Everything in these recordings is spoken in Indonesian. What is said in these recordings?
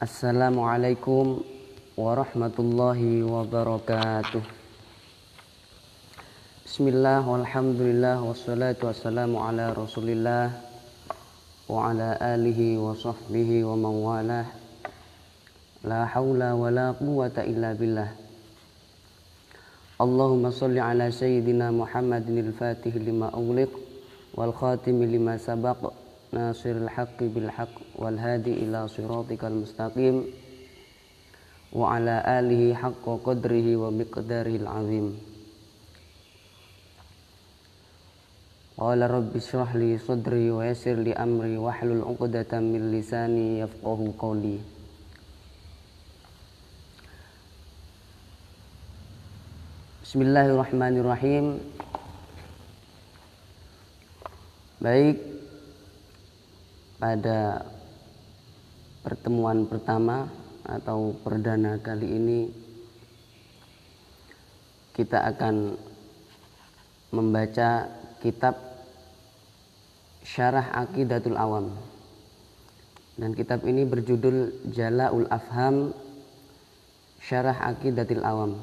Assalamualaikum warahmatullahi wabarakatuh. Bismillah, walhamdulillah, wassalatu wassalamu ala rasulillah wa ala alihi wa sahbihi wa mawalah. La hawla wa la quwwata illa billah. Allahumma salli ala sayyidina Muhammadin al-fatih lima ughliq wal khatimi lima sabaq nasiril haqqi bil haqq wal hadi ila siratikal mustaqim wa ala alihi haqqa qadrihi wa miqdarihil azim. Qala rabbi shrah li sadri wa yassir li amri wahlul 'uqdatam min lisani yafqahu qawli. Bismillahirrahmanirrahim. Baik, pada pertemuan pertama atau perdana kali ini kita akan membaca kitab Syarah Aqidatul Awam, dan kitab ini berjudul Jala'ul Afham Syarah Aqidatul Awam,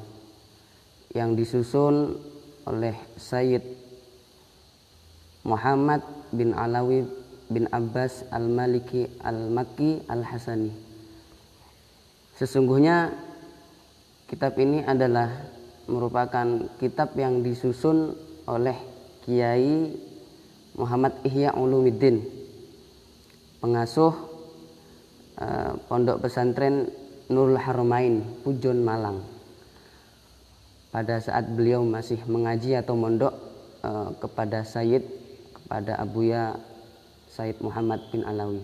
yang disusun oleh Sayyid Muhammad bin Alawi bin Abbas al-Maliki al-Makki al-Hasani. Sesungguhnya kitab ini adalah merupakan kitab yang disusun oleh Kiai Muhammad Ihya Ulumuddin, pengasuh Pondok Pesantren Nurul Haramain, Pujon, Malang, pada saat beliau masih mengaji atau mondok kepada Abuya Sayyid Muhammad bin Alawi.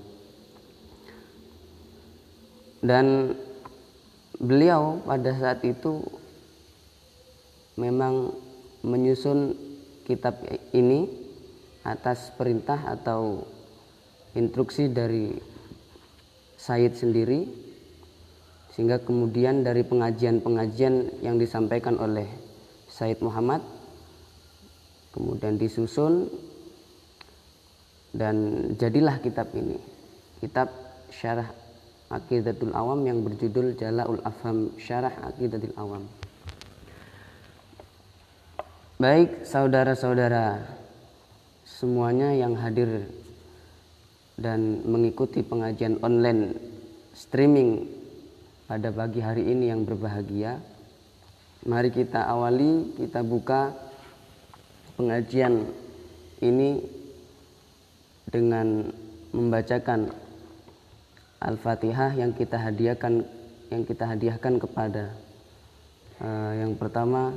Dan beliau pada saat itu memang menyusun kitab ini atas perintah atau instruksi dari Sayyid sendiri, sehingga kemudian dari pengajian-pengajian yang disampaikan oleh Sayyid Muhammad kemudian disusun dan jadilah kitab ini, kitab Syarah Aqidatul Awam yang berjudul Jala'ul Afham Syarah Aqidatul Awam. Baik saudara-saudara semuanya yang hadir dan mengikuti pengajian online streaming pada pagi hari ini yang berbahagia, mari kita awali, kita buka pengajian ini dengan membacakan Al-Fatihah yang kita hadiahkan kepada yang pertama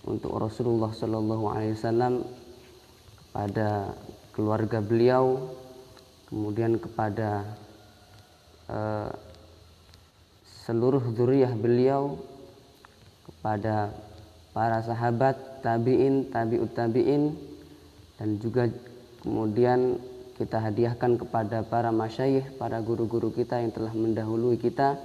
untuk Rasulullah Sallallahu Alaihi Wasallam, kepada keluarga beliau, kemudian kepada seluruh dzurriyyah beliau, kepada para sahabat, tabi'in, tabi'ut tabi'in, dan juga kemudian kita hadiahkan kepada para masyayikh, para guru-guru kita yang telah mendahului kita,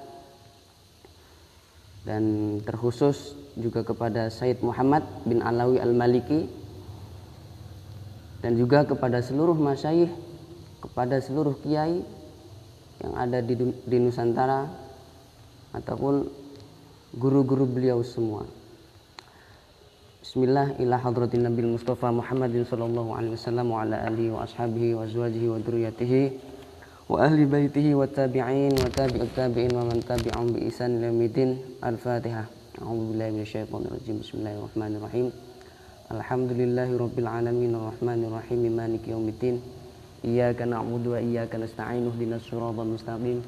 dan terkhusus juga kepada Sayyid Muhammad bin Alawi al-Maliki, dan juga kepada seluruh masyayikh, kepada seluruh kiai yang ada di Nusantara ataupun guru-guru beliau semua. Bismillah, ila hadratin Nabil Mustafa Muhammadin sallallahu alaihi wasallam wa ala alihi wa ashabihi wa azwajihi wa dzurriyyatihi wa ahli baitihi wa tabi'in wa tabi'ut tabi'in wa man tabi'ahum bi ihsan ila yaumil Al-Fatihah. A'udzu billahi minasyaitonir rajim. Bismillahirrahmanirrahim. Alhamdulillahirabbil alamin arrahmanir rahim maliki yaumiddin. Iyyaka na'budu wa iyyaka nasta'in ihdinas siratal mustaqim.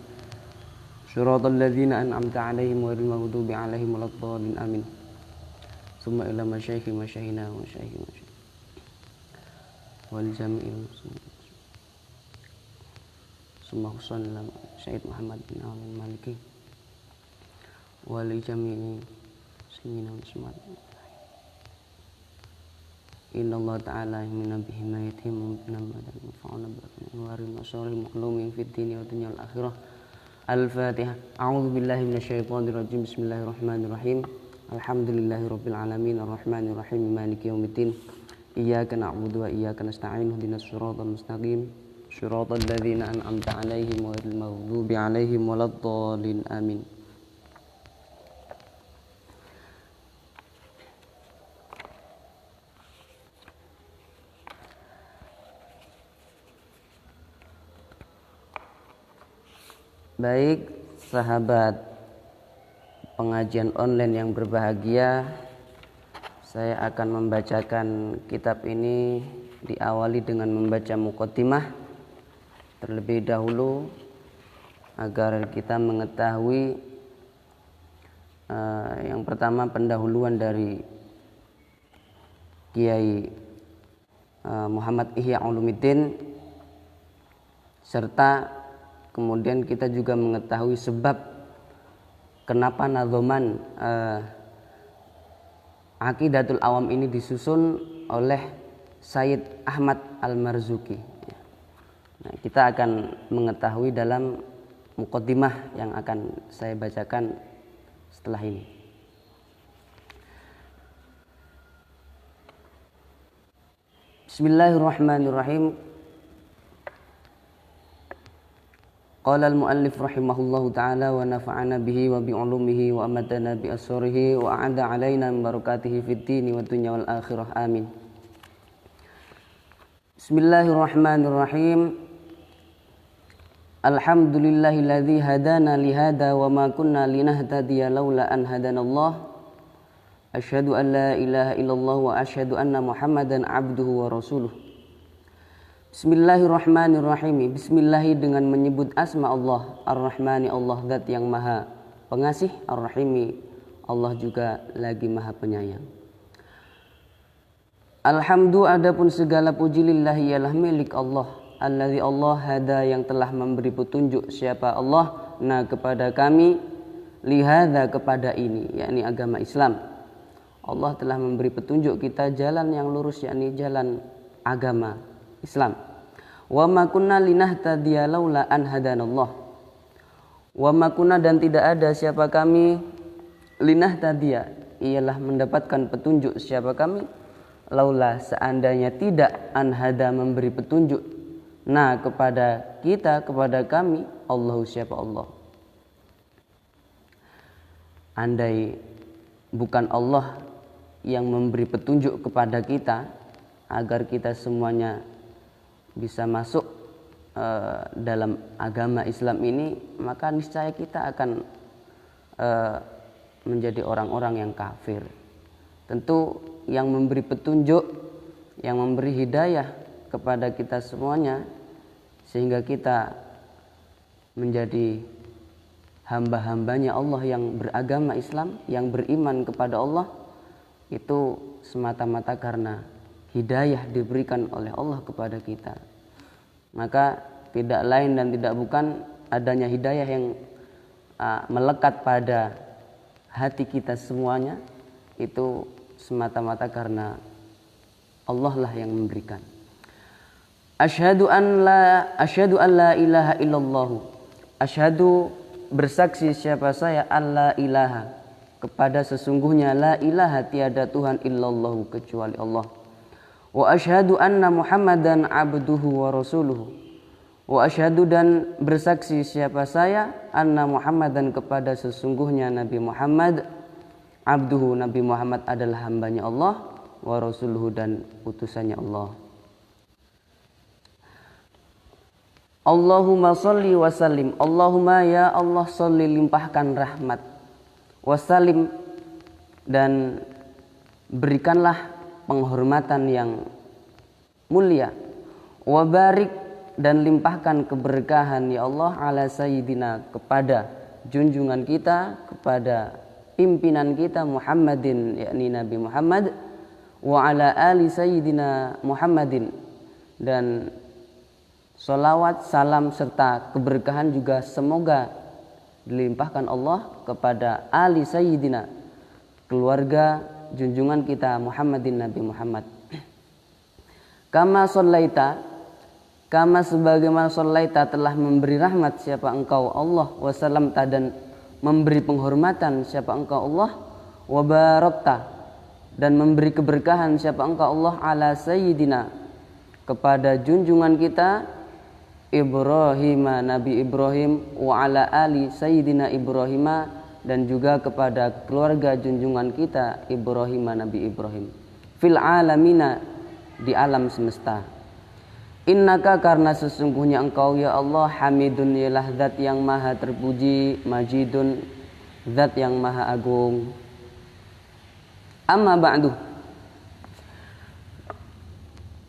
Siratal ladzina an'amta 'alaihim ghairil maghdubi 'alaihim waladdallin. Amin. Summa ila masyayikhi masyayina wa masyayikhi wal jami'il muslimin. Summa khususan ila Sayyid Muhammad bin Alawi Maliki wa li jami'i muslimin wal muslimat. Inna Allah ta'ala yamina bihi ma yatimu min al-madad fa'una barakan wa rim asyaril muqlumin fid dini wa dunya wal akhirah. Al-Fatihah. A'udzu billahi minasyaitonir rajim. Bismillahirrahmanirrahim. Alhamdulillahirabbil alamin arrahmanir rahim maliki yaumiddin. Iyyaka na'budu wa iyyaka nasta'in ihdinas siratal mustaqim صراط الذين أنعمت عليهم غير المغضوب عليهم ولا الضالين آمين. Baik, sahabat pengajian online yang berbahagia, saya akan membacakan kitab ini diawali dengan membaca muqaddimah terlebih dahulu agar kita mengetahui yang pertama pendahuluan dari Kiai Muhammad Ihya Ulumuddin, serta kemudian kita juga mengetahui sebab kenapa nadzoman Aqidatul Awam ini disusun oleh Sayyid Ahmad Al-Marzuki. Nah, kita akan mengetahui dalam muqaddimah yang akan saya bacakan setelah ini. Bismillahirrahmanirrahim. Qala al-muallif rahimahullahu ta'ala wa nafa'ana bihi wa bi'ulumihi wa amadana bi asrarihi wa a'ada alaina min barakatihi fid dini wa dunya wal akhirah amin. Bismillahirrahmanirrahim. Alhamdulillahilladzi hadana li hada wa ma kunna linahtadiya laula an hadanallah. Asyhadu an la ilaha illallah wa asyhadu anna Muhammadan abduhu wa rasuluh. Bismillahirrahmanirrahim. Bismillahi dengan menyebut asma Allah. Ar-Rahmani Allah zat yang maha pengasih. Ar-Rahimi Allah juga lagi maha penyayang. Alhamdu adapun segala puji lillahi ialah milik Allah. Allazi Allah hada yang telah memberi petunjuk siapa Allah na kepada kami lihada kepada ini, yakni agama Islam. Allah telah memberi petunjuk kita jalan yang lurus, yakni jalan agama Islam. Wa ma kunna linahtadiya laula an hadanallah. Wa ma kunna dan tidak ada siapa kami linahtadiya ialah mendapatkan petunjuk siapa kami laula seandainya tidak an hada memberi petunjuk nah kepada kita, kepada kami Allahu siapa Allah. Andai bukan Allah yang memberi petunjuk kepada kita agar kita semuanya bisa masuk dalam agama Islam ini, maka niscaya kita akan menjadi orang-orang yang kafir. Tentu yang memberi petunjuk, yang memberi hidayah kepada kita semuanya sehingga kita menjadi hamba-hambanya Allah yang beragama Islam, yang beriman kepada Allah, itu semata-mata karena hidayah diberikan oleh Allah kepada kita. Maka tidak lain dan tidak bukan adanya hidayah yang melekat pada hati kita semuanya, itu semata-mata karena Allah lah yang memberikan. Asyhadu an la ilaha illallah. Asyhadu bersaksi siapa saya alla ilaha kepada sesungguhnya la ilaha tiada Tuhan illallah kecuali Allah. Wa asyhadu anna Muhammadan abduhu wa rasuluhu. Wa asyhadu dan bersaksi siapa saya anna Muhammadan kepada sesungguhnya Nabi Muhammad abduhu, Nabi Muhammad adalah hambanya Allah, wa rasuluhu dan utusannya Allah. Allahumma salli wa sallim. Allahumma ya Allah salli limpahkan rahmat. Wa sallim dan berikanlah penghormatan yang mulia. Wa barik dan limpahkan keberkahan ya Allah ala sayyidina kepada junjungan kita, kepada pimpinan kita Muhammadin, yakni Nabi Muhammad, wa ala ali sayyidina Muhammadin, dan salawat, salam serta keberkahan juga semoga dilimpahkan Allah kepada ali sayyidina, keluarga junjungan kita Muhammadin, Nabi Muhammad. Kama sallaita, kama sebagaimana sallaita telah memberi rahmat siapa engkau Allah, wa salamta dan memberi penghormatan siapa engkau Allah, wa barakta dan memberi keberkahan siapa engkau Allah ala sayyidina kepada junjungan kita Ibrahim, Nabi Ibrahim, wa ala ali Sayyidina Ibrahim, dan juga kepada keluarga junjungan kita Ibrahim, Nabi Ibrahim, fil alamina, di alam semesta. Innaka, karena sesungguhnya engkau ya Allah, hamidun, ialah zat yang maha terpuji, majidun, zat yang maha agung. Amma ba'du,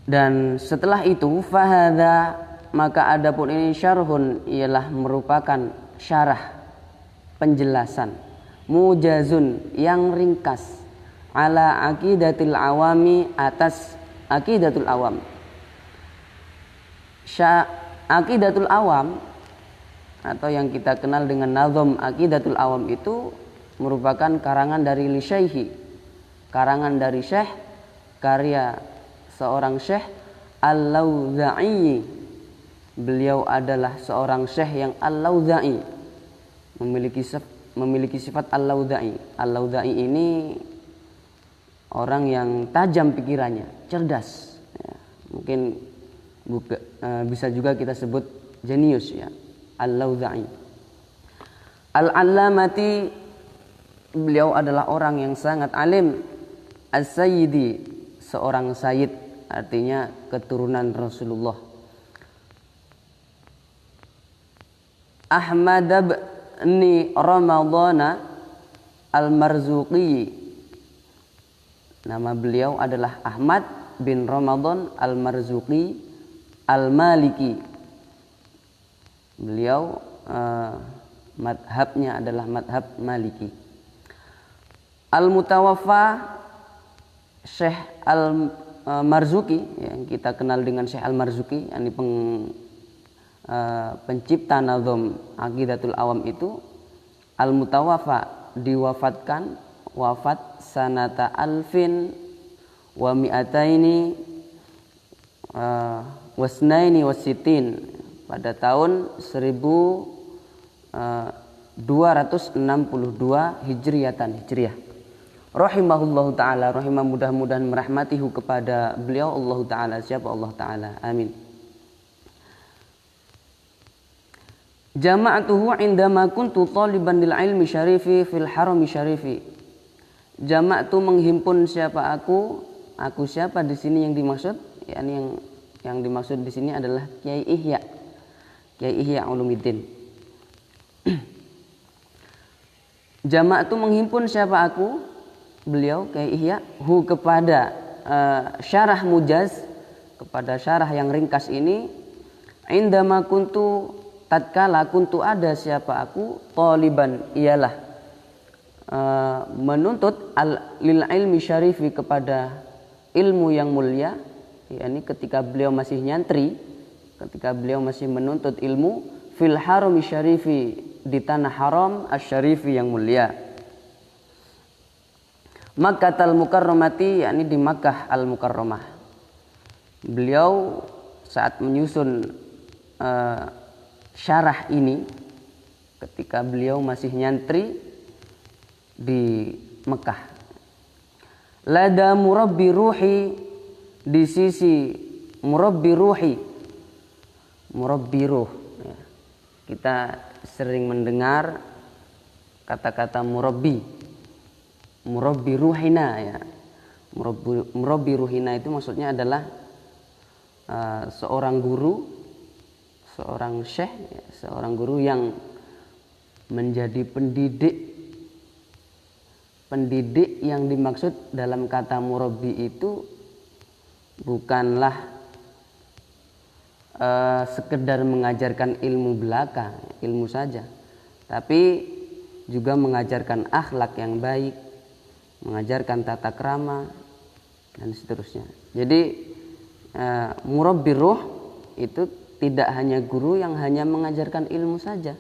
dan setelah itu, fahadha, maka adapun ini syarhun, ialah merupakan syarah, penjelasan, mujazun, yang ringkas, ala aqidatil awami, atas aqidatul awam. Aqidatul awam, atau yang kita kenal dengan nazam aqidatul awam, itu merupakan karangan dari Lisyaihi, karangan dari Syekh, karya seorang Syekh Al-Laudza'i. Beliau adalah seorang Syekh yang Al-Laudza'i, memiliki sifat Al-Laudza'i. Al-Laudza'i ini orang yang tajam pikirannya, cerdas ya. Mungkin bisa juga kita sebut jenius ya, Al-Laudza'i. Al-Allamati, beliau adalah orang yang sangat alim. As-Sayyidi, seorang sayyid, artinya keturunan Rasulullah. Ahmad bin Ramadhan Al-Marzuqi, nama beliau adalah Ahmad bin Ramadhan Al-Marzuqi Al-Maliki. Beliau madhabnya adalah madhab Maliki. Al-Mutawaffa, Syekh Al-Marzuqi, yang kita kenal dengan Syekh Al-Marzuqi, yakni pencipta nazam aqidatul awam itu. Al-Mutawaffa, diwafatkan, wafat sanata alfin wa mi'ataini wasnaini wasitin, pada tahun 1262 Hijriyah. Rahimahullahu ta'ala, rahimah, mudah-mudahan merahmatihu, kepada beliau Allah ta'ala. Siapa Allah ta'ala? Amin. Jama'atuhu indama kuntu taliban lil ilmi syarifi fil harami syarifi. Jama'atu, menghimpun siapa aku siapa di sini yang dimaksud? Yani yang dimaksud di sini adalah Kiai Ihya Ulumuddin. Jama'atu, menghimpun siapa aku, beliau Kiai Ihya, hu, kepada syarah mujaz, kepada syarah yang ringkas ini. Indama kuntu, tatkala kuntu ada siapa aku, taliban, ialah menuntut lil ilmi syarifi, kepada ilmu yang mulia, yakni ketika beliau masih nyantri, ketika beliau masih menuntut ilmu, fil harami syarifi, di tanah haram asy-syarifi, yang mulia. Makkatal Mukarramati, yakni di Makkah Al-Mukarramah. Beliau saat menyusun syarah ini, ketika beliau masih nyantri di Mekah. Lada murabbi ruhi, di sisi murabbi ruhi, murabbi ruh ya. Kita sering mendengar kata-kata murabbi ruhina ya. Murabbi ruhina itu maksudnya adalah seorang guru, seorang syekh ya, seorang guru yang menjadi pendidik yang dimaksud dalam kata murabbi itu bukanlah sekedar mengajarkan ilmu belaka, ilmu saja, tapi juga mengajarkan akhlak yang baik, mengajarkan tata krama, dan seterusnya. Jadi murabbi ruh itu tidak hanya guru yang hanya mengajarkan ilmu saja,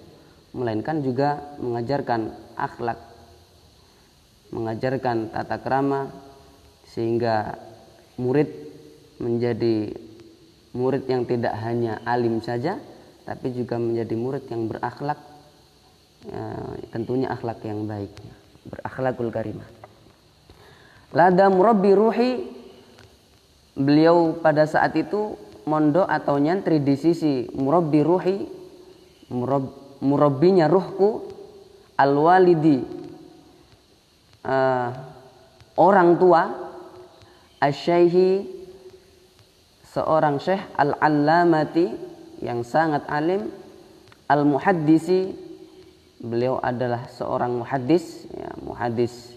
melainkan juga mengajarkan akhlak, mengajarkan tata krama, sehingga murid menjadi murid yang tidak hanya alim saja, tapi juga menjadi murid yang berakhlak, tentunya akhlak yang baik, berakhlakul karimah. Lada murabbi ruhi, beliau pada saat itu mondok atau nyantri di sisi murabbi ruhi, murabbinya ruhku, al-walidi, orang tua, asy-syaikhi, seorang syekh, al-allamati, yang sangat alim, al-muhaddisi, beliau adalah seorang muhaddis, ya, muhaddis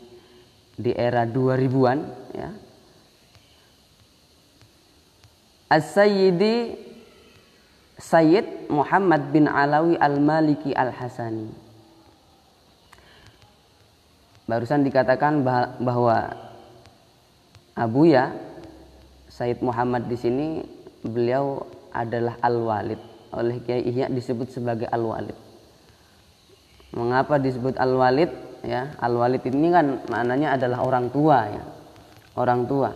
di era 2000-an, ya. As-Sayyidi Sayyid Muhammad bin Alawi Al-Maliki Al-Hasani. Barusan dikatakan bahwa Abuya Sayyid Muhammad di sini beliau adalah Al-Walid. Oleh Kiai Ihya disebut sebagai Al-Walid. Mengapa disebut Al-Walid? Ya, Al-Walid ini kan maknanya adalah orang tua, ya. Orang tua.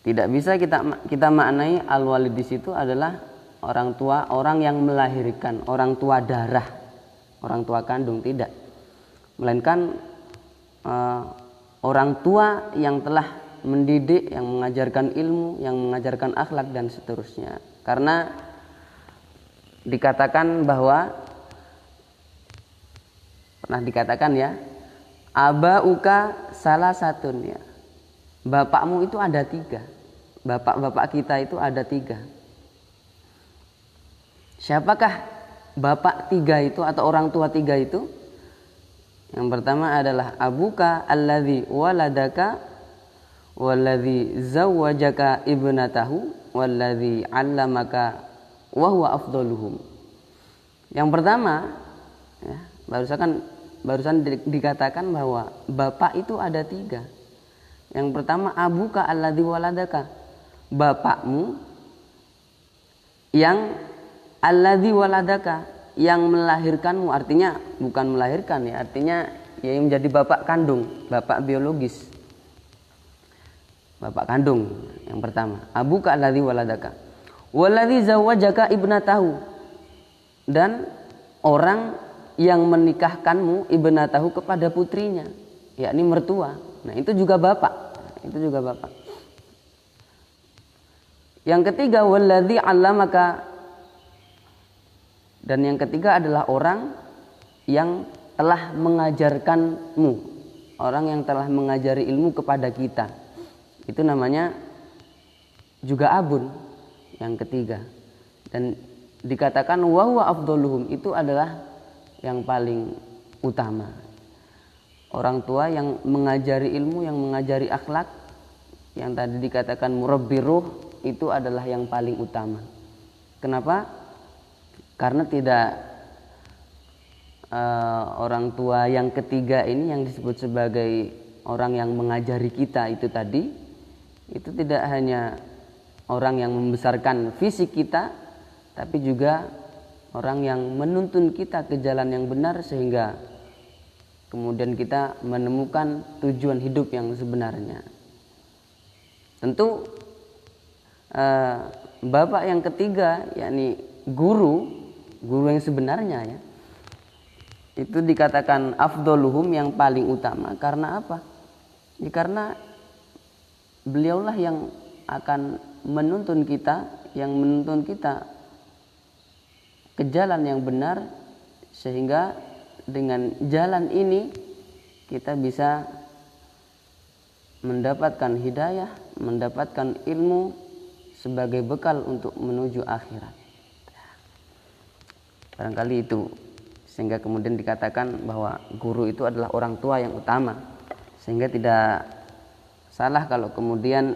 Tidak bisa kita maknai Al-Walid di situ adalah orang tua, orang yang melahirkan, orang tua darah, orang tua kandung, tidak. Melainkan orang tua yang telah mendidik, yang mengajarkan ilmu, yang mengajarkan akhlak dan seterusnya. Karena dikatakan bahwa pernah dikatakan, ya, abauka salah satunya, bapakmu itu ada 3. Bapak-bapak kita itu ada 3. Siapakah bapak 3 itu atau orang tua 3 itu? Yang pertama adalah abuka alladzi waladaka walladzi zawwajaka ibnatahu walladzi 'allamaka wa huwa afdaluhum. Yang pertama, ya, barusan dikatakan bahwa bapak itu ada 3. Yang pertama abuka alladzi waladaka, bapakmu yang alladzi waladaka, yang melahirkanmu. Artinya bukan melahirkan, ya, artinya ya yang menjadi bapak kandung, bapak biologis, bapak kandung. Yang pertama abuka alladzi waladaka walladzi zawwajaka ibnatahu, dan orang yang menikahkanmu ibnatahu kepada putrinya, yakni mertua. Nah, itu juga bapak, itu juga bapak. Yang ketiga walladzi 'allamaka, dan yang ketiga adalah orang yang telah mengajarkanmu, orang yang telah mengajari ilmu kepada kita. Itu namanya juga abun, yang ketiga. Dan dikatakan wa huwa afdaluhum, itu adalah yang paling utama. Orang tua yang mengajari ilmu, yang mengajari akhlak, yang tadi dikatakan murabbi ruh, itu adalah yang paling utama. Kenapa? Karena tidak orang tua yang ketiga ini yang disebut sebagai orang yang mengajari kita itu tadi, itu tidak hanya orang yang membesarkan fisik kita, tapi juga orang yang menuntun kita ke jalan yang benar sehingga kemudian kita menemukan tujuan hidup yang sebenarnya. Tentu bapak yang ketiga, yakni guru yang sebenarnya, ya, itu dikatakan afdoluhum, yang paling utama. Karena apa? Ya, karena beliaulah yang akan menuntun kita, ke jalan yang benar, sehingga dengan jalan ini kita bisa mendapatkan hidayah, mendapatkan ilmu sebagai bekal untuk menuju akhirat. Barangkali itu, sehingga kemudian dikatakan bahwa guru itu adalah orang tua yang utama, sehingga tidak salah kalau kemudian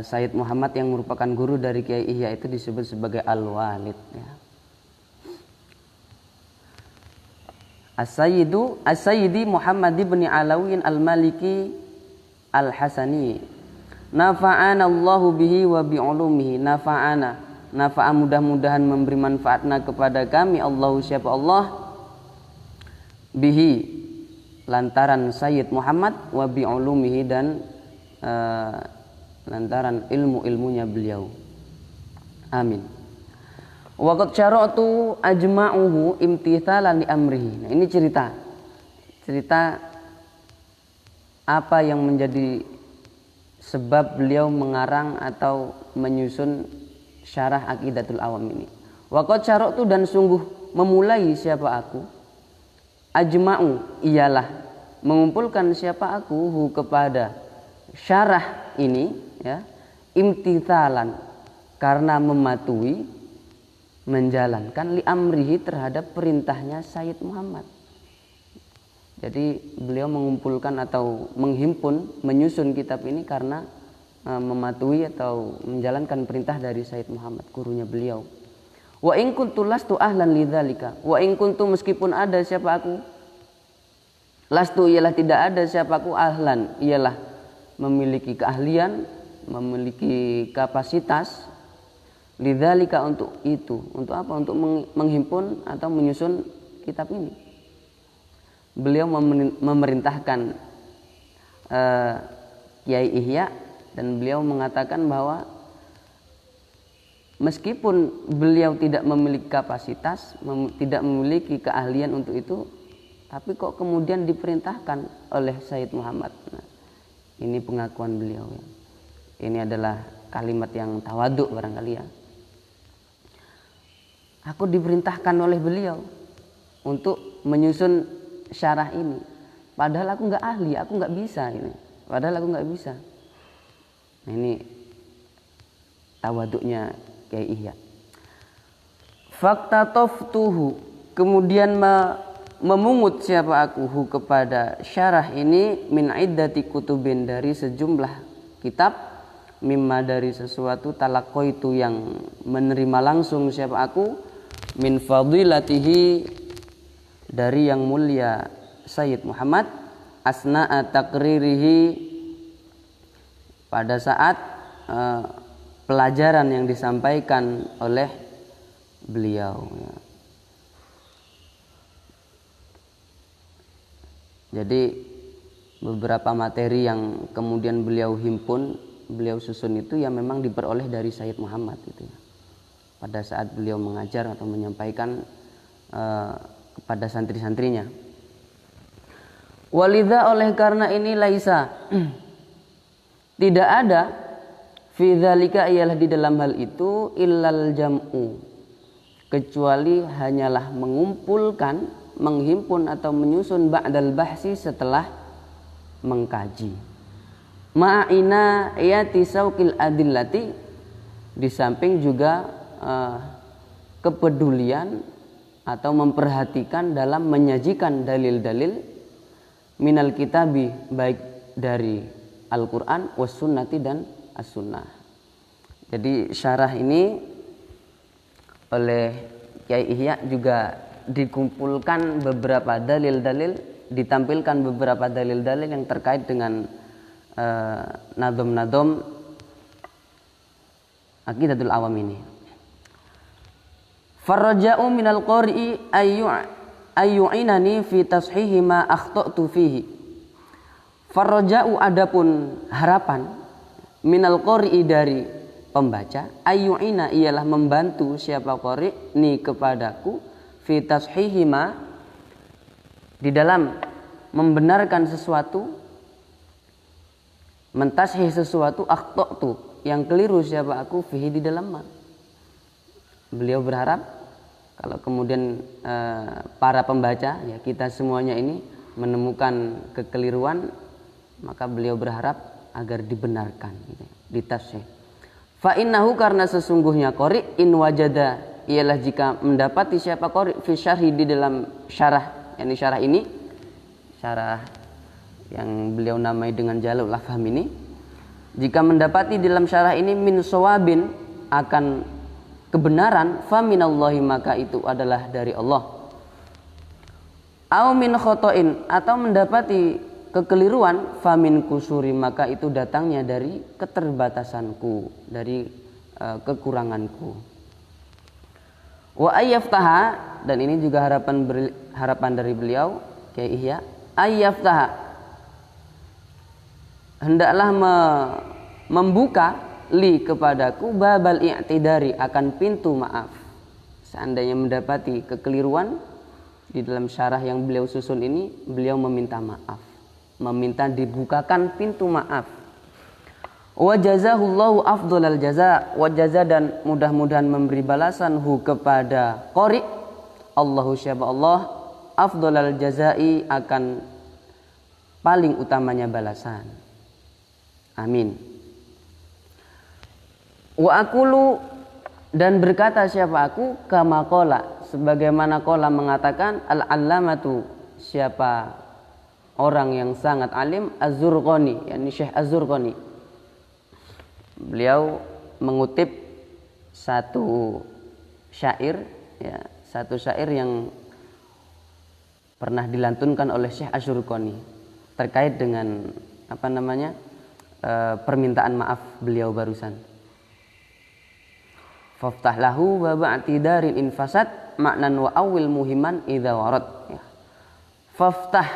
Sayyid Muhammad yang merupakan guru dari Kiai Ihya itu disebut sebagai Al-Walid, ya. As-Sayyidi Muhammad ibn Alawi Al-Maliki Al-Hasani. Nafa'ana Allahu bihi wa bi'ulumihi. Nafa'a, mudah-mudahan memberi manfaatna kepada kami, Allahu, siapa Allah, bihi, lantaran Sayyid Muhammad, wa bi'ulumihi, dan lantaran ilmu-ilmunya beliau. Amin. Wa qad syara'tu ajma'uhu imtithalan li amrihi. Nah, ini cerita apa yang menjadi sebab beliau mengarang atau menyusun syarah Aqidatul Awam ini. Wa qad syara'tu, dan sungguh memulai siapa aku, ajma'u ialah mengumpulkan siapa aku hu kepada syarah ini, ya, imtithalan karena mematuhi, menjalankan li amrihi terhadap perintahnya Sayyid Muhammad. Jadi beliau mengumpulkan atau menghimpun, menyusun kitab ini karena mematuhi atau menjalankan perintah dari Sayyid Muhammad, gurunya beliau. Wa in kuntu lastu ahlan lidzalika, wa in kuntu, meskipun ada siapa aku, lastu ialah tidak ada siapa aku, ahlan ialah memiliki keahlian, memiliki kapasitas, lidzalika untuk itu, untuk apa? Untuk menghimpun atau menyusun kitab ini. Beliau memerintahkan Kiai Ihya, dan beliau mengatakan bahwa meskipun beliau tidak memiliki kapasitas, tidak memiliki keahlian untuk itu, tapi kok kemudian diperintahkan oleh Sayyid Muhammad. Nah, ini pengakuan beliau, ya. Ini adalah kalimat yang tawaduk barangkali, ya. Aku diperintahkan oleh beliau untuk menyusun syarah ini, padahal aku nggak ahli, aku nggak bisa ini, padahal aku nggak bisa. Nah, ini tawaduknya Kiai Ihya. Fakta toftuhu, kemudian memungut siapa aku hu kepada syarah ini, min iddati kutubin, dari sejumlah kitab, mimma, dari sesuatu, talakoitu, yang menerima langsung siapa aku, min fadilatihi, dari yang mulia Sayyid Muhammad, asna'a takririhi, pada saat pelajaran yang disampaikan oleh beliau, ya. Jadi beberapa materi yang kemudian beliau himpun, beliau susun itu ya memang diperoleh dari Sayyid Muhammad itu, ya. Pada saat beliau mengajar atau menyampaikan kepada santri-santrinya. Walidha, oleh karena ini, laisa, tidak ada, fi dzalika, ialah di dalam hal itu, illal jam'u, kecuali hanyalah mengumpulkan, menghimpun atau menyusun, ba'dal bahsi, setelah mengkaji. Ma'ina yati sauqil adillati, di samping juga kepedulian atau memperhatikan dalam menyajikan dalil-dalil, minal kitabi, baik dari Al-Quran, was sunnati, dan as-sunnah. Jadi syarah ini oleh Kiai Ihya juga dikumpulkan beberapa dalil-dalil, ditampilkan beberapa dalil-dalil yang terkait dengan nadom-nadom Aqidatul Awam ini. Farraja'u minal qari'i ayyu'inani fi tashihi ma akhta'tu fihi. Farraja'u, adapun harapan, minal qari'i, dari pembaca, ayyu'ina, ialah membantu siapa qari' ni kepadaku, fi tashihi ma, di dalam membenarkan sesuatu, mentashih sesuatu, akhta'tu, yang keliru siapa aku, fihi, di dalam ma. Beliau berharap kalau kemudian para pembaca, ya kita semuanya ini menemukan kekeliruan, maka beliau berharap agar dibenarkan, gitu, ditashih. Fa innahu, karena sesungguhnya qari, in wajada, ialah jika mendapati siapa qari, fi syarhi, di dalam syarah, yakni syarah ini, syarah yang beliau namai dengan Jalul Afham ini, jika mendapati di dalam syarah ini min shawabin, akan kebenaran, fa minallahi, maka itu adalah dari Allah. Au min khotoin, atau mendapati kekeliruan, fa min kusuri, maka itu datangnya dari keterbatasanku, dari kekuranganku. Wa ayyaftaha, dan ini juga harapan dari beliau Kiai Ihya, ayyaftaha, hendaklah membuka li kepadaku, babal i'tidari, akan pintu maaf. Seandainya mendapati kekeliruan di dalam syarah yang beliau susun ini, beliau meminta maaf, meminta dibukakan pintu maaf. Wa jazahullahu afdhalal jaza, wa jaza dan mudah-mudahan memberi balasan hu kepada qari Allahu syaba Allah afdhalal jazai akan paling utamanya balasan. Amin. Wa aqulu dan berkata siapa aku kama qala sebagaimana qala mengatakan al-allamatu siapa orang yang sangat alim Az-Zurqani yakni Syekh Az-Zurqani. Beliau mengutip satu syair yang pernah dilantunkan oleh Syekh Az-Zurqani terkait dengan permintaan maaf beliau barusan. Faftah lahu wa ba'tidarin infasad maknan wa awil muhiman idza warad. Faftah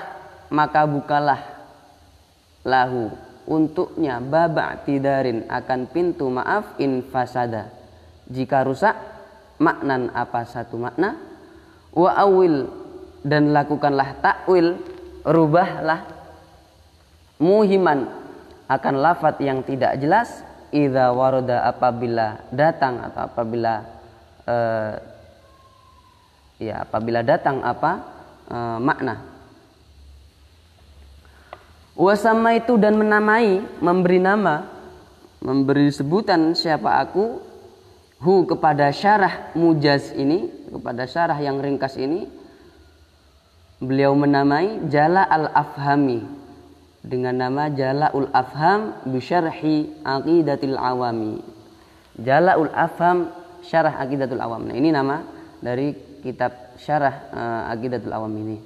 maka bukalah lahu untuknya baba tidarin akan pintu maaf infasada jika rusak maknan apa satu makna wa awil dan lakukanlah takwil rubahlah muhiman akan lafadz yang tidak jelas idza warada apabila datang atau apabila datang makna. Wasama itu dan menamai, memberi nama, memberi sebutan siapa aku hu kepada syarah mujaz ini, kepada syarah yang ringkas ini. Beliau menamai Jala al-Afhami dengan nama Jala'ul Afham bi syarhi Aqidatil Awami. Jala'ul Afham syarah Aqidatul Awam. Nah, ini nama dari kitab syarah Aqidatul Awam ini.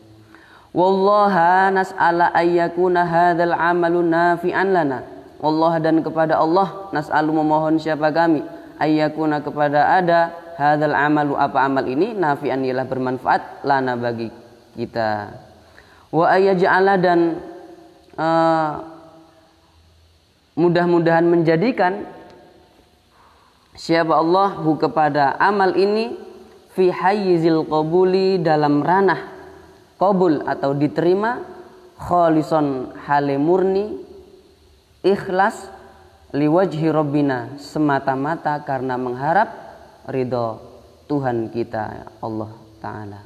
Wallaha nas'ala ayyakuna hadzal amalu nafi'an lana. Wallah dan kepada Allah nas'alu memohon siapa kami ayyakuna kepada ada hadzal amalu apa amal ini nafi'an ialah bermanfaat lana bagi kita. Wa ayyaj'ala dan mudah-mudahan menjadikan siapa Allah hu kepada amal ini fi hayyizil qabuli dalam ranah qabul atau diterima khalison hale murni ikhlas liwajhi rabbina semata-mata karena mengharap ridho Tuhan kita Allah Ta'ala.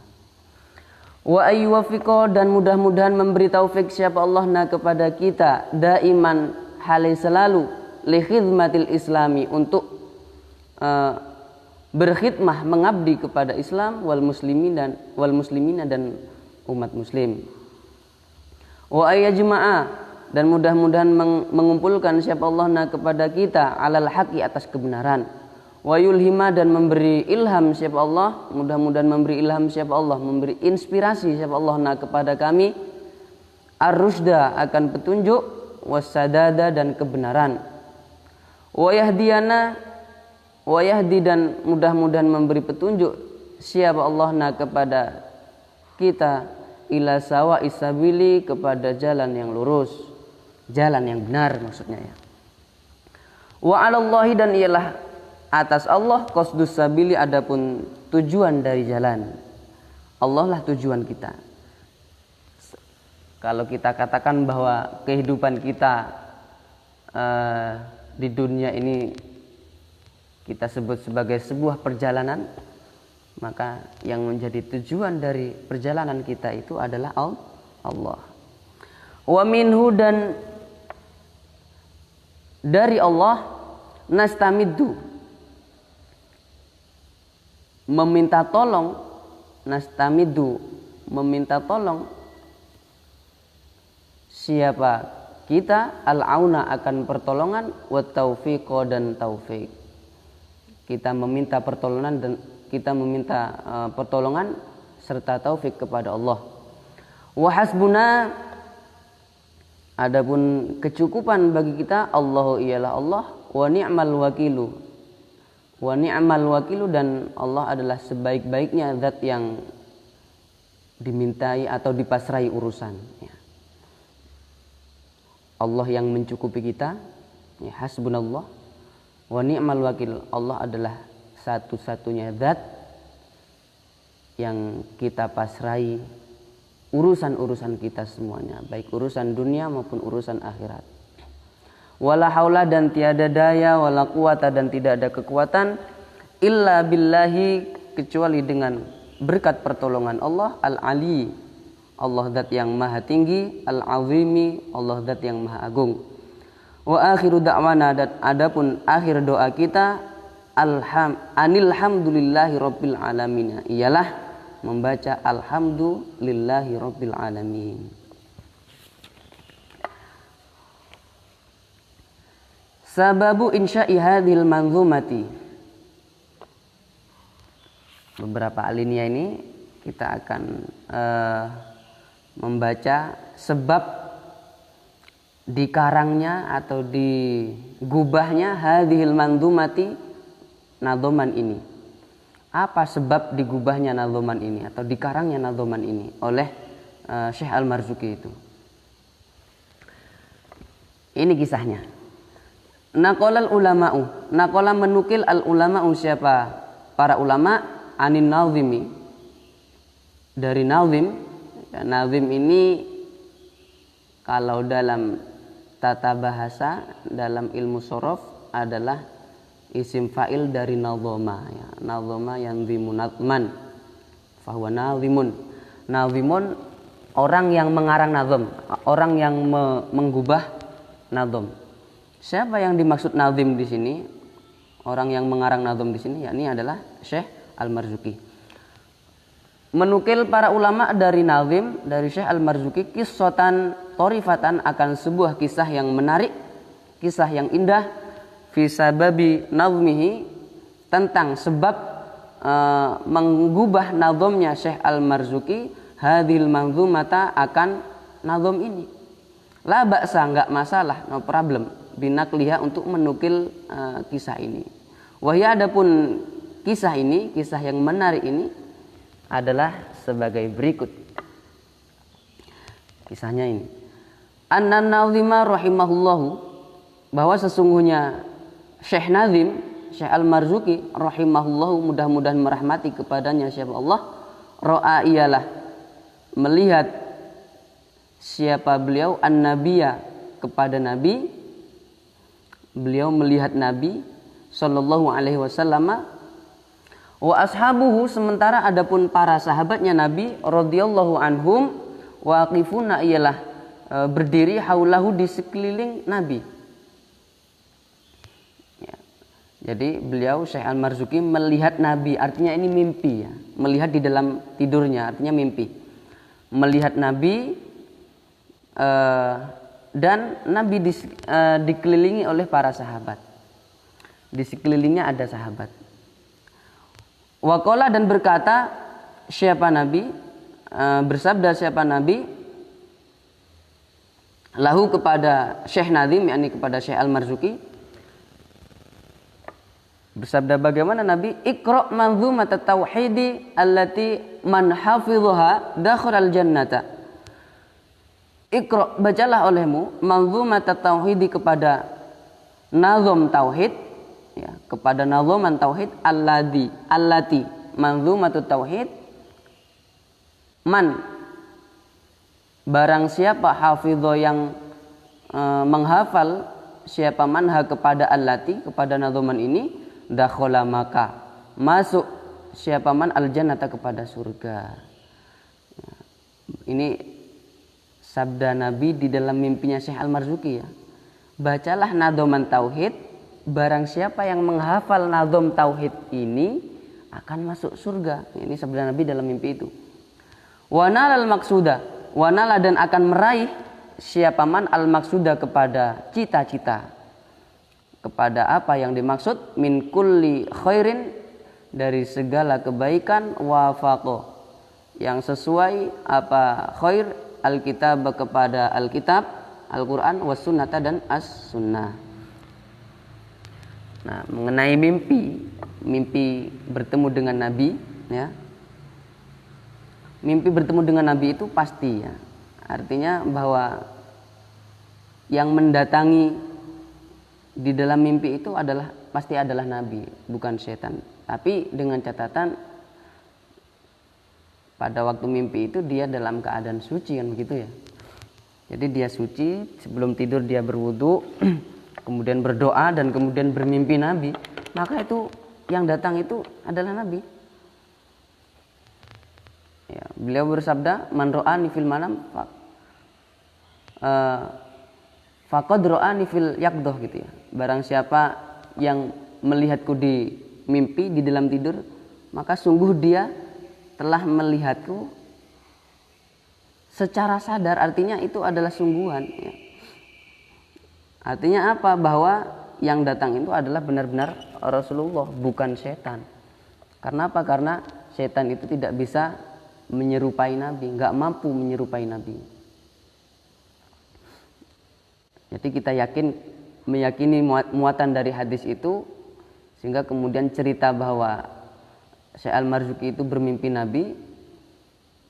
Wa ayyuwafiqo dan mudah-mudahan memberi taufik siapa Allah kepada kita daiman hale selalu li khidmatil islami untuk berkhidmah mengabdi kepada Islam wal muslimina dan umat muslim. Wa ayyajma'a dan mudah-mudahan mengumpulkan siapa Allah kepada kita alal haqi atas kebenaran. Wa yulhima dan memberi ilham siapa Allah, mudah-mudahan memberi ilham siapa Allah, memberi inspirasi siapa Allah kepada kami ar-rusda akan petunjuk wasadada dan kebenaran. Wa yahdi dan mudah-mudahan memberi petunjuk siapa Allah kepada kita ila sawa isabili kepada jalan yang lurus, jalan yang benar maksudnya ya. Wa 'alallahi dan ialah atas Allah qasdus sabili adapun tujuan dari jalan. Allah lah tujuan kita. Kalau kita katakan bahwa kehidupan kita di dunia ini kita sebut sebagai sebuah perjalanan, maka yang menjadi tujuan dari perjalanan kita itu adalah Allah. Wa minhu dan dari Allah nastamiddu meminta tolong, nastamiddu meminta tolong siapa kita al-auna akan pertolongan wa taufiqo dan taufik. Kita meminta pertolongan dan kita meminta pertolongan serta taufik kepada Allah. Wa hasbuna adapun kecukupan bagi kita Allahu ialah Allah wa ni'mal wakilu. Wa ni'mal wakilu dan Allah adalah sebaik-baiknya zat yang dimintai atau dipasrai urusan ya. Allah yang mencukupi kita ya, hasbunallah wa ni'mal wakil. Allah adalah satu-satunya zat yang kita pasrai urusan-urusan kita semuanya, baik urusan dunia maupun urusan akhirat. wala haula dan tiada daya, wala quwata dan tidak ada kekuatan, illa billahi kecuali dengan berkat pertolongan Allah, al-ali, Allah zat yang maha tinggi, al-azimi, Allah zat yang maha agung. Wa akhiru da'wana, dan adapun akhir doa kita, anilhamdulillahi rabbil alamin, ialah membaca alhamdulillahi rabbil alamin. Sababu insya'i hadhil manzumati. Beberapa alinea ini kita akan membaca sebab dikarangnya atau digubahnya hadhil manzumati, nadhoman ini. Apa sebab digubahnya nadhoman ini atau dikarangnya nadhoman ini oleh Syekh Al-Marzuki itu? Ini kisahnya. Naqalal ulama'u, naqala menukil al ulama'u, siapa para ulama, anin nazimi, dari nazim. Ya, nazim ini kalau dalam tata bahasa, dalam ilmu sorof adalah isim fa'il dari nazoma, ya. Nazoma yanzimu nazman, fahuwa nazimun. Nazimun orang yang mengarang nazom, orang yang menggubah nazom. Siapa yang dimaksud nazim di sini? Orang yang mengarang nazom di sini yakni adalah Syekh Al-Marzuki. Menukil para ulama dari nazim, dari Syekh Al-Marzuki, qissatan torifatan, akan sebuah kisah yang menarik, kisah yang indah, fi sababi nazmihi, tentang sebab menggubah nazomnya Syekh Al-Marzuki hadhil manzumata, akan nazom ini. La ba'sa, enggak masalah, no problem, binakliha, untuk menukil kisah ini. Wahya, adapun kisah ini, kisah yang menarik ini adalah sebagai berikut. Kisahnya ini, annan nazima rahimahullahu, bahwa sesungguhnya Syekh Nazim, Syekh Al-Marzuki rahimahullahu, mudah-mudahan merahmati kepadanya siapa Allah, ra'a, ialah melihat siapa beliau, an-nabiyya, kepada Nabi. Beliau melihat Nabi sallallahu alaihi wasallam, wa ashabuhu, sementara adapun para sahabatnya Nabi radhiyallahu anhum, waqifuna, ialah berdiri, haulahu, di sekeliling Nabi. Ya. Jadi beliau Syekh Al-Marzuki melihat Nabi, artinya ini mimpi, ya. Melihat di dalam tidurnya, artinya mimpi. Melihat Nabi, dan Nabi dikelilingi oleh para sahabat. Di sekelilingnya ada sahabat. Waqala, dan berkata siapa Nabi, bersabda siapa Nabi, lahu, kepada Syekh Nazim, yakni kepada Syekh Al-Marzuki, bersabda bagaimana Nabi, Iqra' manzumat at-tauhidi allati man hafidhaha dakhala al-jannata. Iqra', bacalah olehmu, manzumat at-tauhidi, kepada nazom tauhid, ya, kepada nazoman tauhid, allati manzumatut tauhid, man, barang siapa, hafidho, yang menghafal, siapa manha, kepada allati, kepada nazoman ini, dakhala, maka masuk siapa man al-jannata, kepada surga. Ya, ini sabda Nabi di dalam mimpinya Syekh Al-Marzuki, ya. Bacalah nadhoman tauhid, barang siapa yang menghafal nadhom tauhid ini akan masuk surga. Ini sabda Nabi dalam mimpi itu. Wa nalal maksuda, wa nala, dan akan meraih siapa man al maksuda, kepada cita-cita, kepada apa yang dimaksud, min kulli khairin, dari segala kebaikan, wafaqo, yang sesuai apa khair, al-kitab, kepada al-kitab, Al-Quran, was sunnata, dan as-sunnah. Nah, mengenai mimpi bertemu dengan Nabi, ya. Mimpi bertemu dengan Nabi itu pasti, ya. Artinya bahwa yang mendatangi di dalam mimpi itu pasti adalah Nabi, bukan setan. Tapi dengan catatan pada waktu mimpi itu dia dalam keadaan suci, kan begitu, ya. Jadi dia suci, sebelum tidur dia berwudu, kemudian berdoa dan kemudian bermimpi Nabi, maka itu yang datang itu adalah Nabi. Ya, beliau bersabda, man ra'ani fil manam faqad ra'ani fil yaqdah gitu ya. Barang siapa yang melihatku di mimpi, di dalam tidur, maka sungguh dia telah melihatku secara sadar. Artinya itu adalah sungguhan ya. Artinya apa? Bahwa yang datang itu adalah benar-benar Rasulullah, bukan setan. Karena apa? Karena setan itu tidak bisa menyerupai Nabi, nggak mampu menyerupai Nabi. Jadi kita meyakini muatan dari hadis itu, sehingga kemudian cerita bahwa Syekh Al-Marzuki itu bermimpi Nabi,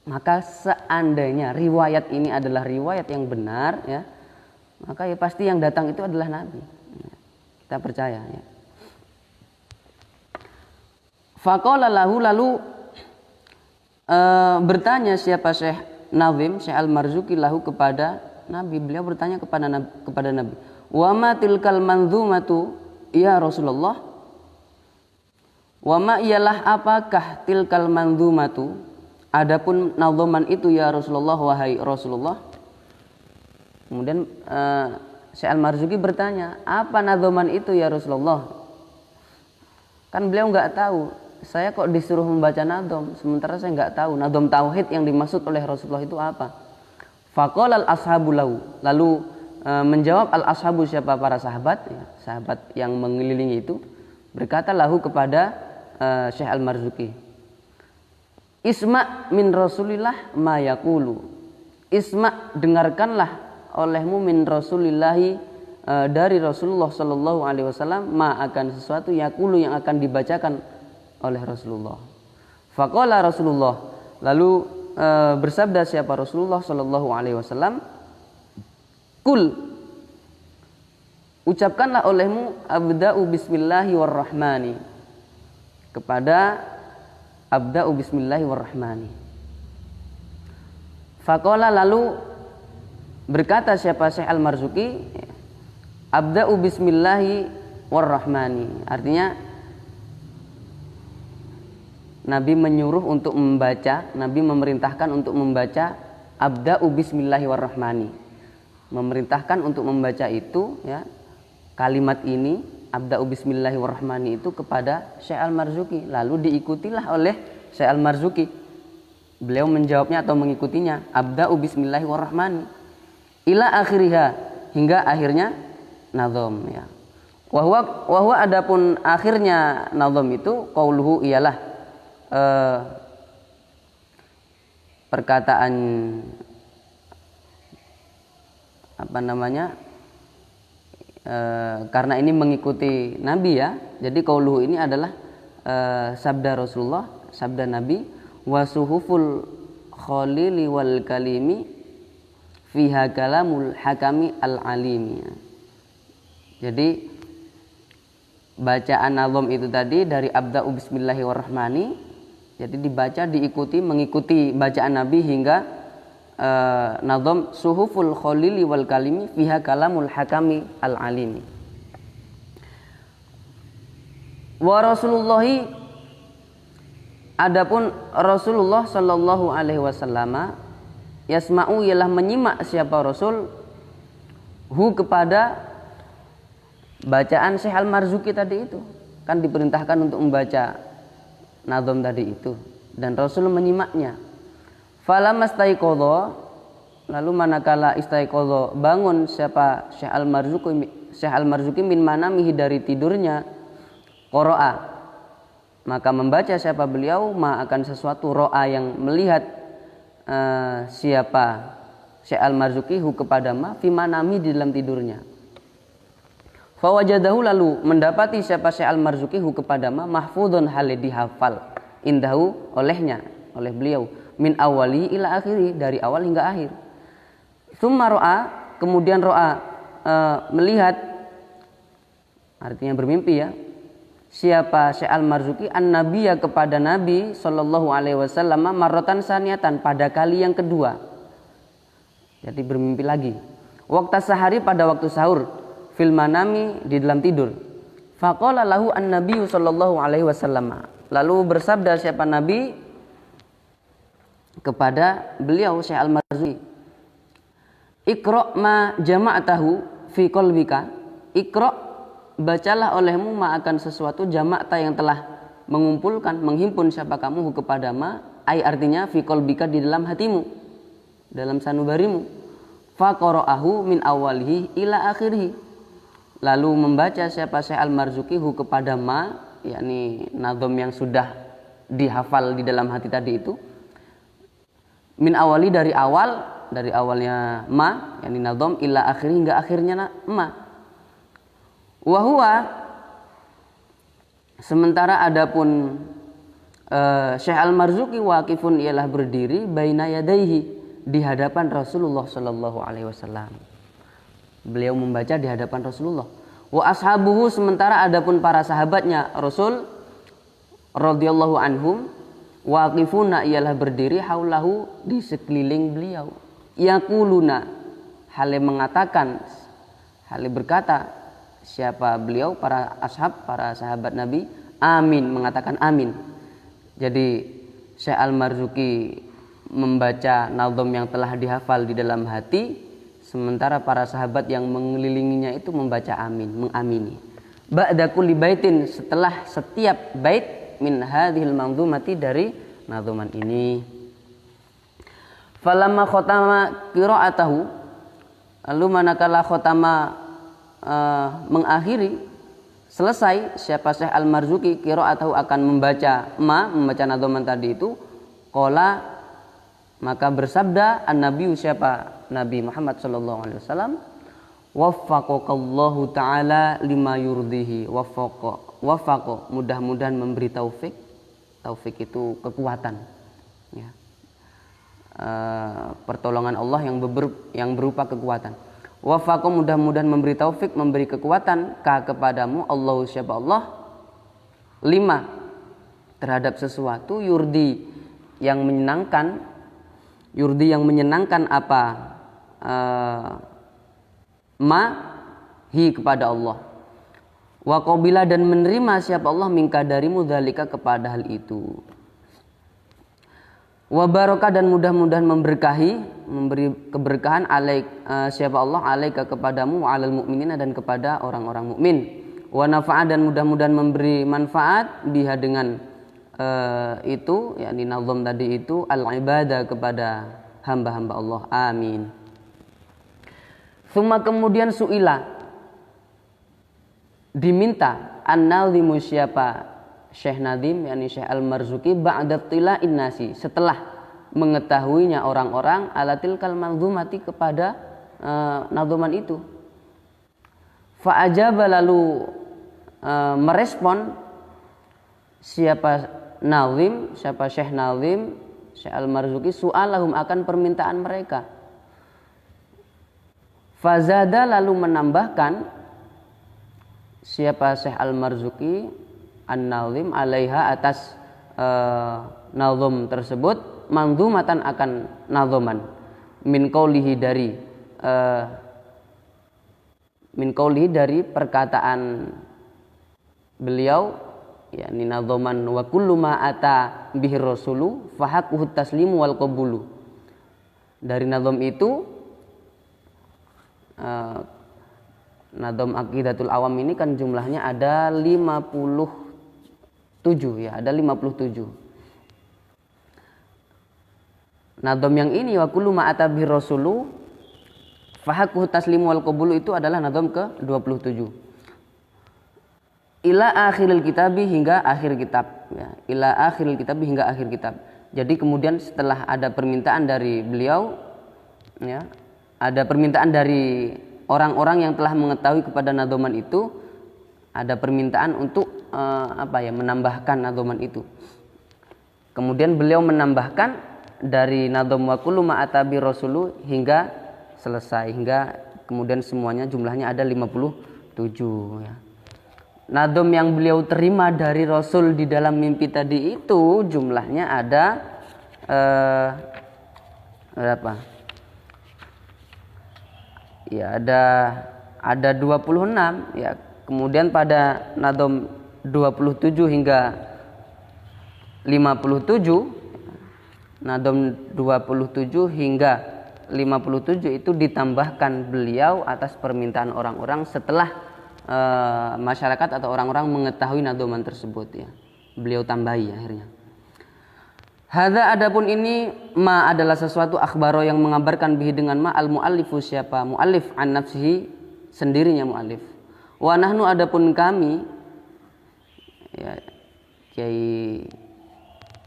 maka seandainya riwayat ini adalah riwayat yang benar ya, maka ya pasti yang datang itu adalah Nabi. Kita percaya ya. Faqala lahu, lalu bertanya siapa Syekh Nazim, Syekh Al-Marzuki lahu kepada Nabi. Beliau bertanya kepada Nabi. Wa ma tilkal manzumatu ya Rasulullah? Wa ma ialah apakah tilkal manzumatu? Adapun nadhaman itu ya Rasulullah, wahai Rasulullah. Kemudian Syekh Al-Marzuki bertanya, apa nadhaman itu ya Rasulullah? Kan beliau nggak tahu. Saya kok disuruh membaca nadham, sementara saya nggak tahu nadham tauhid yang dimaksud oleh Rasulullah itu apa. Faqala al-ashabu lahu, lalu menjawab al-ashabu, siapa para sahabat ya, sahabat yang mengelilingi itu, berkata lahu kepada Syekh Al-Marzuki, Isma' min Rasulillah ma yaqulu. Isma', dengarkanlah olehmu min Rasulillahi, dari Rasulullah sallallahu alaihi wasallam, ma akan sesuatu yaqulu yang akan dibacakan oleh Rasulullah. Faqala Rasulullah, lalu bersabda siapa Rasulullah sallallahu alaihi wasallam, Kul, ucapkanlah olehmu abda'u bismillahi warrahmani, kepada abda'u bismillahi warrahmani. Faqala, lalu berkata siapa Syekh Al-Marzuki, abda'u bismillahi warrahmani, artinya Nabi menyuruh untuk membaca, Nabi memerintahkan untuk membaca abda'u bismillahi warrahmani, memerintahkan untuk membaca itu ya, kalimat ini abda'u bismillahi warrahmani itu kepada Syekh Al-Marzuki. Lalu diikutilah oleh Syekh Al-Marzuki. Beliau menjawabnya atau mengikutinya, abda'u bismillahi warrahmani ila akhiriha, hingga akhirnya nadham ya. Wahwa adapun akhirnya nadham itu qauluhu, ialah perkataan apa namanya, karena ini mengikuti Nabi ya, jadi qauluhu ini adalah sabda Rasulullah, sabda Nabi, wasuhuful khalili wal kalimi fiha kalamul hakami al alimi. Jadi bacaan nazam itu tadi dari abda'u bismillahi warrahmani, jadi dibaca, diikuti, mengikuti bacaan Nabi hingga nazam suhuful khalili wal kalimi fiha kalamul hakami al alimi. Wa Rasulullahi, adapun Rasulullah sallallahu alaihi wasallam, yasma'u, ialah menyimak siapa Rasul, hu kepada bacaan Syekh Al-Marzuki tadi itu. Kan diperintahkan untuk membaca nazam tadi itu, dan Rasul menyimaknya. Falamma istaiqadha, lalu manakala istaiqadha, bangun siapa Syekh Al-Marzuki min manamihi, dari tidurnya, qara'a, maka membaca siapa beliau, ma akan sesuatu, ro'a yang melihat siapa Syekh Al-Marzuki hu kepada ma fi manami, di dalam tidurnya. Fawajadahu, lalu mendapati siapa Syekh Al-Marzuki hu kepada ma mahfudun, hal dihafal, indahu olehnya, oleh beliau, min awali ila akhiri, dari awal hingga akhir. Tsumma ro'a, kemudian ro'a melihat, artinya bermimpi ya, siapa Syekh Al-Marzuki an-nabiyya, kepada Nabi sallallahu alaihi wasallam, marratan saniyatan, pada kali yang kedua. Jadi bermimpi lagi. Waktu sahari, pada waktu sahur. fil manami, di dalam tidur. Faqala lahu an-nabiyyu sallallahu alaihi wasallam. Lalu bersabda siapa Nabi kepada beliau Syekh Al-Marzuki, Iqra ma jama'tahu fi qalbika. Iqra, bacalah olehmu ma akan sesuatu jama'ta yang telah mengumpulkan, menghimpun siapa kamu kepada ma, ai artinya fi qalbika di dalam hatimu, dalam sanubarimu. Faqara'ahu min awalihi ila akhirih. Lalu membaca siapa Syekh Al-Marzuki kepada ma, yakni nazom yang sudah dihafal di dalam hati tadi itu, min awali dari awalnya ma, yakni nazom, ila akhiri hingga akhirnya ma. Wa huwa, sementara adapun Syekh Al-Marzuki waqifun, ialah berdiri baina yadaihi, di hadapan Rasulullah sallallahu alaihi wasallam. Beliau membaca di hadapan Rasulullah. Wa ashabuhu, sementara adapun para sahabatnya Rasul radhiyallahu anhum waqifuna, ialah berdiri haulahu, di sekeliling beliau. Yaquluna, hale mengatakan, hale berkata siapa beliau, para ashab, para sahabat Nabi, amin, mengatakan amin. Jadi Syekh Al-Marzuki membaca nazom yang telah dihafal di dalam hati, sementara para sahabat yang mengelilinginya itu membaca amin, mengamini. Ba'da kulli baitin, setelah setiap bait min hadhil manzumati, dari nazuman ini. Falamma khatama qira'atahu, lalu manakala khatama mengakhiri, selesai siapa Syekh Al-Marzuki qira'atahu, akan membaca nazuman tadi itu, qala, maka bersabda an-nabi, siapa Nabi Muhammad sallallahu alaihi wasallam, waffaqakallahu taala lima yurdihi. Waffaq, mudah-mudahan memberi taufik. Taufik itu kekuatan, ya. Pertolongan Allah yang berupa kekuatan. Waffaq, mudah-mudahan memberi taufik, memberi kekuatan kepadamu, Allah, siapa Allah, lima, terhadap sesuatu, yurdi, yang menyenangkan. Yurdi, yang menyenangkan apa? Hi, kepada Allah. Wa qabila, dan menerima siapa Allah minka darimu, dzalika, kepada hal itu. Wa baraka, dan mudah-mudahan memberkahi, memberi keberkahan siapa Allah alaika, kepadamu, wa alal mu'minina, dan kepada orang-orang mukmin. Wa nafa'a, dan mudah-mudahan memberi manfaat biha, dengan itu, yakni nazam tadi itu, al-ibadah, kepada hamba-hamba Allah. Amin. Suma, kemudian su'ila, diminta an-nazimu, siapa Syekh Nazim, yakni Syekh Al-Marzuki, ba'da tila'in nasi, setelah mengetahuinya orang-orang, alatil kal manzumati, kepada nazuman itu. Fa'ajaba, lalu merespon siapa Nazim, siapa Syekh Nazim, Syekh Al-Marzuki, su'alahum, akan permintaan mereka. Fazada, lalu menambahkan siapa Syekh Al-Marzuki an-nazim alaiha, atas nazom tersebut, manzumatan, akan nazoman, min qaulihi, dari perkataan beliau, yakni nazoman wa kullu ma ata bihi rasulu fahaquhu taslimu wal qabulu. Dari nazom itu, nazom Aqidatul Awam ini kan jumlahnya ada 57, ya, ada 57. Nazom yang ini, wa kullu ma ata bihi rasulu fahaquhu taslimu wal qabulu, itu adalah nazom ke-27. Ila akhiril kitabi, hingga akhir kitab, ya. Ila akhiril kitabi, hingga akhir kitab. Jadi kemudian setelah ada permintaan dari beliau, ya, ada permintaan dari orang-orang yang telah mengetahui kepada nazoman itu, ada permintaan untuk menambahkan nazoman itu. Kemudian beliau menambahkan dari nazom wa kullu ma ata bi rasulu, hingga selesai, hingga kemudian semuanya jumlahnya ada 57, ya. Nadom yang beliau terima dari Rasul di dalam mimpi tadi itu jumlahnya ada berapa? Ya, ada ada 26 ya. Kemudian pada nadom 27 hingga 57, nadom 27 hingga 57 itu ditambahkan beliau atas permintaan orang-orang setelah masyarakat atau orang-orang mengetahui nadoman tersebut ya. Beliau tambahi akhirnya. Hadza adapun ini ma adalah sesuatu akhbaro yang mengabarkan bihi dengan ma al muallifu siapa muallif an nafsihi sendirinya muallif. Wa nahnu adapun kami ya Kiai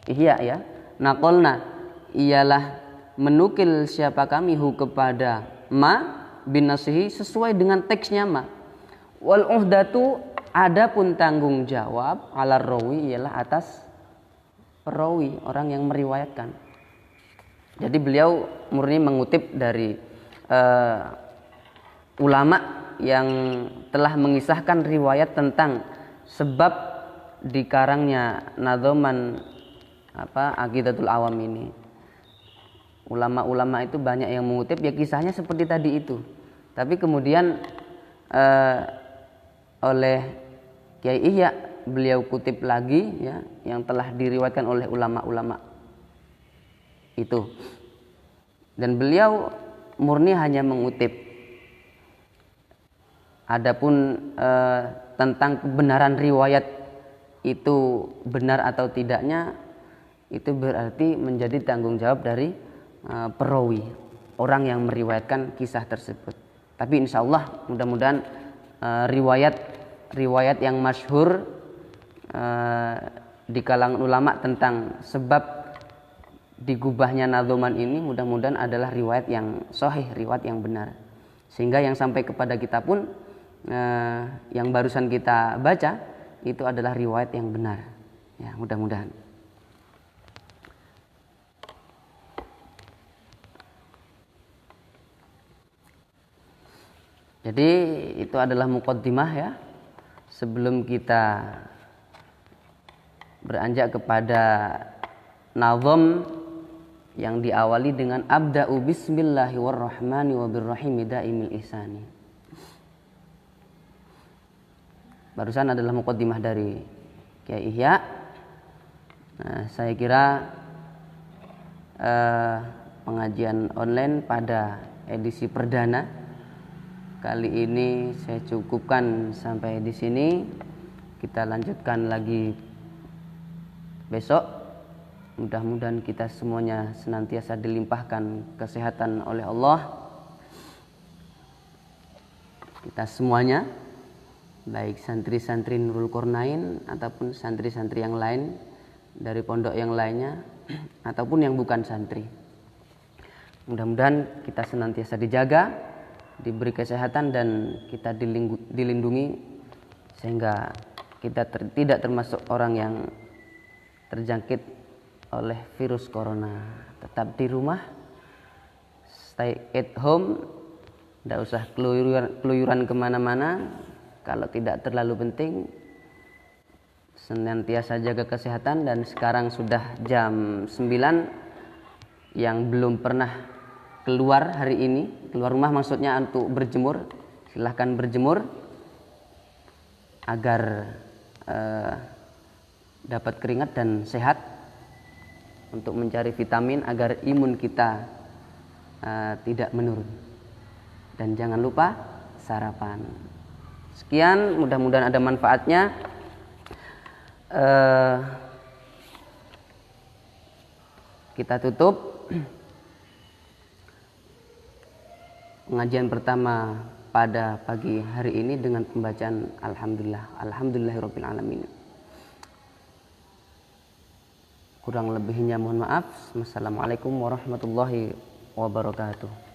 Ihya ya naqolna ialah menukil siapa kami hu kepada ma bin nasihi sesuai dengan teksnya ma. Wal uhdatu adapun tanggung jawab ala rawi ialah atas perawi, orang yang meriwayatkan. Jadi beliau murni mengutip dari ulama yang telah mengisahkan riwayat tentang sebab dikarangnya nadhoman Aqidatul Awam ini. Ulama-ulama itu banyak yang mengutip ya kisahnya seperti tadi itu. Tapi kemudian oleh Kiai Ihya beliau kutip lagi ya yang telah diriwayatkan oleh ulama-ulama itu. Dan beliau murni hanya mengutip. Adapun tentang kebenaran riwayat itu benar atau tidaknya itu berarti menjadi tanggung jawab dari perawi, orang yang meriwayatkan kisah tersebut. Tapi insya Allah mudah-mudahan riwayat yang masyhur di kalangan ulama tentang sebab digubahnya nadhoman ini mudah-mudahan adalah riwayat yang sahih, riwayat yang benar. Sehingga yang sampai kepada kita pun yang barusan kita baca itu adalah riwayat yang benar. Ya, mudah-mudahan. Jadi itu adalah muqaddimah ya. Sebelum kita beranjak kepada nazam yang diawali dengan abda'u bismillahi warrahmani wabirrahimi daimil ihsani. Barusan adalah muqaddimah dari Kiai Ihya. Nah, saya kira pengajian online pada edisi perdana kali ini saya cukupkan sampai di sini. Kita lanjutkan lagi besok. Mudah-mudahan kita semuanya senantiasa dilimpahkan kesehatan oleh Allah. Kita semuanya, baik santri-santri Nurul Qornain ataupun santri-santri yang lain dari pondok yang lainnya ataupun yang bukan santri. Mudah-mudahan kita senantiasa dijaga, diberi kesehatan dan kita dilindungi sehingga kita tidak termasuk orang yang terjangkit oleh virus corona. Tetap di rumah, stay at home, tidak usah keluyuran kemana-mana. Kalau tidak terlalu penting, senantiasa jaga kesehatan. Dan sekarang sudah jam 9, yang belum pernah keluar hari ini, keluar rumah maksudnya untuk berjemur, silahkan berjemur agar dapat keringat dan sehat untuk mencari vitamin agar imun kita tidak menurun. Dan jangan lupa sarapan. Sekian, mudah-mudahan ada manfaatnya. Kita tutup pengajian pertama pada pagi hari ini dengan pembacaan Alhamdulillahirabbil alamin. Kurang lebihnya mohon maaf. Wassalamualaikum warahmatullahi wabarakatuh.